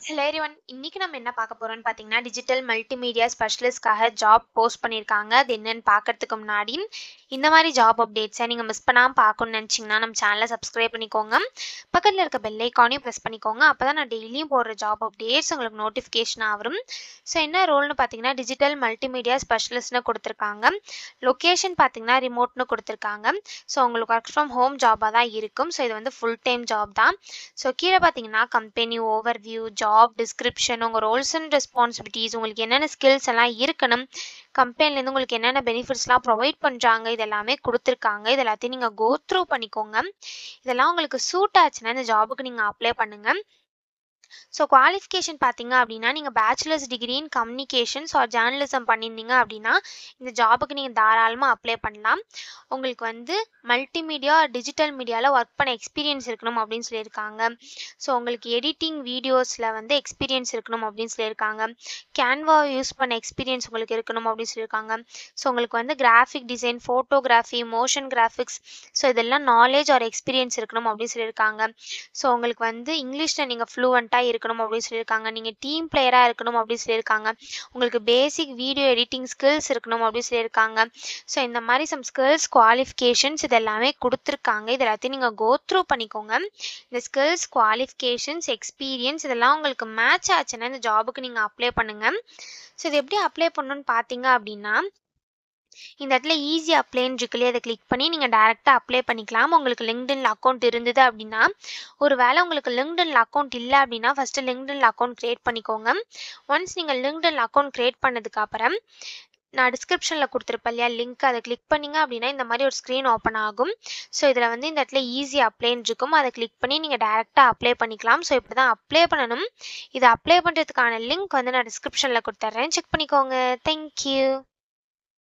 Hello everyone. இன்னைக்கு நம்ம என்ன பார்க்க போறோம்னு பார்த்தீங்கன்னா, டிஜிட்டல் மல்டிமீடியா ஸ்பெஷலிஸ்ட்காக ஜாப் போஸ்ட் பண்ணியிருக்காங்க. அது என்னன்னு பார்க்கறதுக்கு முன்னாடி, இந்த மாதிரி ஜாப் அப்டேட்ஸை நீங்கள் மிஸ் பண்ணாமல் பார்க்கணும்னு நினச்சிங்கன்னா, நம்ம சேனலை சப்ஸ்கிரைப் பண்ணிக்கோங்க. பக்கத்தில் இருக்க பெல் ஐக்கானையும் ப்ரெஸ் பண்ணிக்கோங்க. அப்போ தான் நான் டெய்லியும் போடுற ஜாப் அப்டேட்ஸ் உங்களுக்கு நோட்டிஃபிகேஷனாக வரும். ஸோ என்ன ரோல்னு பார்த்தீங்கன்னா, டிஜிட்டல் மல்டிமீடியா ஸ்பெஷலிஸ்ட்னு கொடுத்துருக்காங்க. லொக்கேஷன் பார்த்தீங்கன்னா ரிமோட்னு கொடுத்துருக்காங்க. ஸோ உங்களுக்கு ஒர்க் ஃப்ரம் ஹோம் ஜாபாக தான் இருக்கும். ஸோ இது வந்து ஃபுல் டைம் ஜாப் தான். ஸோ கீழே பார்த்தீங்கன்னா கம்பெனி ஓவர்வியூ, ஜாப் டிஸ்கிரிப்ஷன், உங்கள் ரோல்ஸ் அண்ட் ரெஸ்பான்சிபிலிட்டிஸ், உங்களுக்கு என்னென்ன ஸ்கில்ஸ் எல்லாம் இருக்கணும், கம்பெனிலேருந்து உங்களுக்கு என்னென்ன பெனிஃபிட்ஸ்லாம் ப்ரொவைட் பண்ணுறாங்க, இது எல்லாமே கொடுத்துருக்காங்க. இது எல்லாத்தையும் நீங்கள் கோ த்ரூ பண்ணிக்கோங்க. இதெல்லாம் உங்களுக்கு சூட் ஆச்சுன்னா இந்த ஜாபுக்கு நீங்கள் அப்ளை பண்ணுங்கள். ஸோ குவாலிஃபிகேஷன் பார்த்தீங்க அப்படின்னா, நீங்கள் bachelors degree in communications or journalism பண்ணியிருந்தீங்க அப்படின்னா இந்த ஜாபுக்கு நீங்கள் தாராளமாக அப்ளை பண்ணலாம். உங்களுக்கு வந்து மல்டிமீடியா, டிஜிட்டல் மீடியாவில் ஒர்க் பண்ண எக்ஸ்பீரியன்ஸ் இருக்கணும் அப்படின்னு சொல்லியிருக்காங்க. ஸோ உங்களுக்கு எடிட்டிங் வீடியோஸில் வந்து எக்ஸ்பீரியன்ஸ் இருக்கணும் அப்படின்னு சொல்லியிருக்காங்க. கேன்வா யூஸ் பண்ண எக்ஸ்பீரியன்ஸ் உங்களுக்கு இருக்கணும் அப்படின்னு சொல்லியிருக்காங்க. ஸோ உங்களுக்கு வந்து graphic design, photography, motion graphics, so இதெல்லாம் நாலேஜ் ஆர் எக்ஸ்பீரியன்ஸ் இருக்கணும் அப்படின்னு சொல்லியிருக்காங்க. ஸோ உங்களுக்கு வந்து இங்கிலீஷில் நீங்கள் ஃப்ளூவெண்ட்டாக இருக்கணும் அப்படின்னு சொல்லியிருக்காங்க. நீங்கள் டீம் பிளேயராக இருக்கணும் அப்படின்னு சொல்லியிருக்காங்க. உங்களுக்கு பேசிக் வீடியோ எடிட்டிங் ஸ்கில்ஸ் இருக்கணும் அப்படின்னு சொல்லியிருக்காங்க. ஸோ இந்த மாதிரி சம் ஸ்கில்ஸ், குவாலிஃபிகேஷன்ஸ் இது எல்லாமே கொடுத்துருக்காங்க. இது எல்லாத்தையும் நீங்கள் கோ த்ரூ பண்ணிக்கோங்க. இந்த ஸ்கில்ஸ், குவாலிஃபிகேஷன்ஸ், எக்ஸ்பீரியன்ஸ் இதெல்லாம் உங்களுக்கு மேட்ச் ஆச்சுன்னா இந்த ஜாபுக்கு நீங்கள் அப்ளை பண்ணுங்கள். ஸோ இது எப்படி அப்ளை பண்ணணும்னு பார்த்தீங்க அப்படின்னா, இந்த இடத்துல ஈஸி அப்ளைன்னு இருக்குல்லையே, அதை கிளிக் பண்ணி நீங்கள் டேரெக்டாக அப்ளை பண்ணிக்கலாம். உங்களுக்கு லிங்க்டின்ல அக்கௌண்ட் இருந்தது அப்படின்னா, ஒரு வேளை உங்களுக்கு லிங்க்டின்ல அக்கௌண்ட் இல்லை அப்படின்னா ஃபஸ்ட்டு லிங்க்டின்ல அக்கௌண்ட் க்ரியேட் பண்ணிக்கோங்க. ஒன்ஸ் நீங்கள் லிங்க்டின்ல அக்கௌண்ட் க்ரியேட் பண்ணதுக்கப்புறம் நான் டிஸ்கிரிப்ஷனில் கொடுத்துருப்பேன் இல்லையா லிங்க், அதை கிளிக் பண்ணிங்க அப்படின்னா இந்த மாதிரி ஒரு ஸ்க்ரீன் ஓப்பன் ஆகும். ஸோ இதில் வந்து இந்த இடத்துல ஈஸி அப்ளைன்னு இருக்கும், அதை கிளிக் பண்ணி நீங்கள் டேரெக்டாக அப்ளை பண்ணிக்கலாம். ஸோ இப்படி தான் அப்ளை பண்ணணும். இதை அப்ளை பண்ணுறதுக்கான லிங்க் வந்து நான் டிஸ்கிரிப்ஷனில் கொடுத்துட்றேன், செக் பண்ணிக்கோங்க. தேங்க்யூ.